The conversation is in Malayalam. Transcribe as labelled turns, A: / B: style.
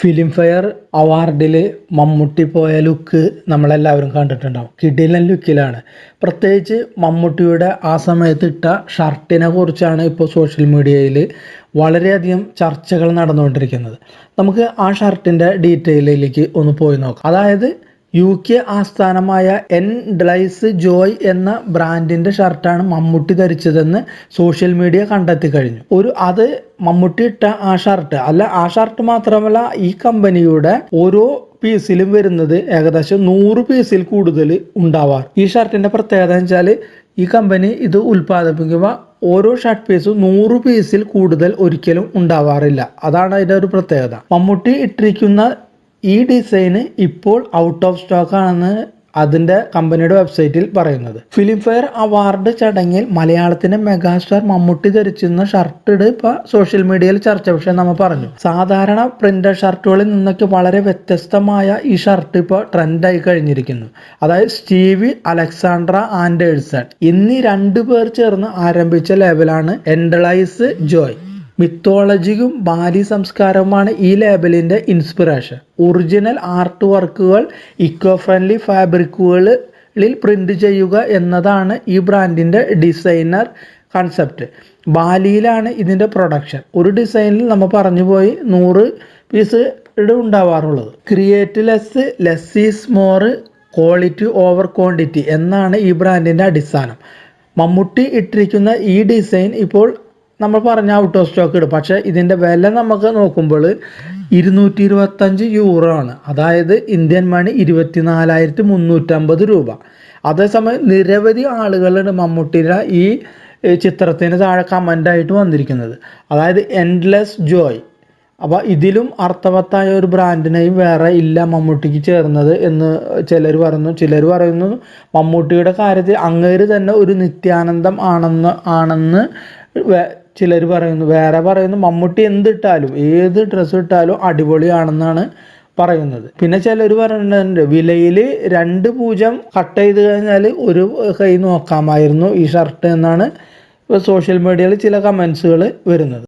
A: ഫിലിം ഫെയർ അവാർഡിൽ മമ്മൂട്ടി പോയ ലുക്ക് നമ്മളെല്ലാവരും കണ്ടിട്ടുണ്ടാവും. കിടിലൻ ലുക്കിലാണ്. പ്രത്യേകിച്ച് മമ്മൂട്ടിയുടെ ആ സമയത്ത് ഇട്ട ഷർട്ടിനെ കുറിച്ചാണ് ഇപ്പോൾ സോഷ്യൽ മീഡിയയിൽ വളരെയധികം ചർച്ചകൾ നടന്നുകൊണ്ടിരിക്കുന്നത്. നമുക്ക് ആ ഷർട്ടിൻ്റെ ഡീറ്റെയിലേക്ക് ഒന്ന് പോയി നോക്കാം. അതായത് UK ആസ്ഥാനമായ എൻഡ്ലൈസ് ജോയ് എന്ന ബ്രാൻഡിൻ്റെ ഷർട്ടാണ് മമ്മൂട്ടി ധരിച്ചതെന്ന് സോഷ്യൽ മീഡിയ കണ്ടെത്തി കഴിഞ്ഞു. അത് മമ്മൂട്ടി ഇട്ട ആ ഷർട്ട് മാത്രമല്ല, ഈ കമ്പനിയുടെ ഓരോ പീസിലും വരുന്നത് ഏകദേശം 100 പീസിൽ കൂടുതൽ ഉണ്ടാവാറ്. ഈ ഷർട്ടിൻ്റെ പ്രത്യേകത എന്ന് വെച്ചാൽ ഈ കമ്പനി ഇത് ഉൽപ്പാദിപ്പിക്കുമ്പോൾ ഓരോ ഷർട്ട് പീസും 100 പീസിൽ കൂടുതൽ ഒരിക്കലും ഉണ്ടാവാറില്ല. അതാണ് അതിൻ്റെ ഒരു പ്രത്യേകത. മമ്മൂട്ടി ഇട്ടിരിക്കുന്ന ഈ ഡിസൈന് ഇപ്പോൾ ഔട്ട് ഓഫ് സ്റ്റോക്ക് ആണെന്ന് അതിൻ്റെ കമ്പനിയുടെ വെബ്സൈറ്റിൽ പറയുന്നത്. ഫിലിം ഫെയർ അവാർഡ് ചടങ്ങിൽ മലയാളത്തിൻ്റെ മെഗാസ്റ്റാർ മമ്മൂട്ടി ധരിച്ചിരുന്ന ഷർട്ട് ഇപ്പോൾ സോഷ്യൽ മീഡിയയിൽ ചർച്ച വിഷയം നമ്മൾ പറഞ്ഞു. സാധാരണ പ്രിന്റഡ് ഷർട്ടുകളിൽ നിന്നൊക്കെ വളരെ വ്യത്യസ്തമായ ഈ ഷർട്ട് ഇപ്പോൾ ട്രെൻഡായി കഴിഞ്ഞിരിക്കുന്നു. അതായത് സ്റ്റീവി അലക്സാണ്ട്ര ആൻഡേഴ്സൺ എന്നീ 2 പേർ ചേർന്ന് ആരംഭിച്ച ലേബലാണ് എൻഡ്ലൈസ് ജോയ്. മിത്തോളജിയും ബാലി സംസ്കാരവുമാണ് ഈ ലേബലിൻ്റെ ഇൻസ്പിറേഷൻ. ഒറിജിനൽ ആർട്ട് വർക്കുകൾ ഇക്കോ ഫ്രണ്ട്ലി ഫാബ്രിക്കുകളിൽ പ്രിന്റ് ചെയ്യുക എന്നതാണ് ഈ ബ്രാൻഡിൻ്റെ ഡിസൈനർ കൺസെപ്റ്റ്. ബാലിയിലാണ് ഇതിൻ്റെ പ്രൊഡക്ഷൻ. ഒരു ഡിസൈനിൽ നമ്മൾ പറഞ്ഞു പോയി 100 പീസ് ഉണ്ടാവാറുള്ളത്. Create less is more, quality over quantity എന്നാണ് ഈ ബ്രാൻഡിൻ്റെ അടിസ്ഥാനം. മമ്മൂട്ടി ഇട്ടിരിക്കുന്ന ഈ ഡിസൈൻ ഇപ്പോൾ നമ്മൾ പറഞ്ഞ ഔട്ട് ഓഫ് സ്റ്റോക്ക് ഇടും. പക്ഷേ ഇതിൻ്റെ വില നമുക്ക് നോക്കുമ്പോൾ 225 യൂറോ ആണ്. അതായത് ഇന്ത്യൻ മണി 24,350 രൂപ. അതേസമയം നിരവധി ആളുകളാണ് മമ്മൂട്ടിയുടെ ഈ ചിത്രത്തിന് താഴെ കമൻ്റായിട്ട് വന്നിരിക്കുന്നത്. അതായത് എൻഡ്ലെസ് ജോയ്. അപ്പോൾ ഇതിലും അർത്ഥവത്തായ ഒരു ബ്രാൻഡ് നെയിം വേറെ ഇല്ല മമ്മൂട്ടിക്ക് ചേർന്നത് എന്ന് ചിലർ പറയുന്നു. മമ്മൂട്ടിയുടെ കാര്യത്തിൽ അങ്ങേര് തന്നെ ഒരു നിത്യാനന്ദം ആണെന്ന് ചിലർ പറയുന്നു. വേറെ പറയുന്നു മമ്മൂട്ടി എന്തിട്ടാലും ഏത് ഡ്രസ്സ് ഇട്ടാലും അടിപൊളിയാണെന്നാണ് പറയുന്നത്. പിന്നെ ചിലർ പറയുന്നുണ്ട് വിലയിൽ 2 കട്ട് ചെയ്ത് കഴിഞ്ഞാൽ ഒരു കൈ നോക്കാമായിരുന്നു ഈ ഷർട്ട് എന്നാണ് സോഷ്യൽ മീഡിയയിൽ ചില കമൻസുകൾ വരുന്നത്.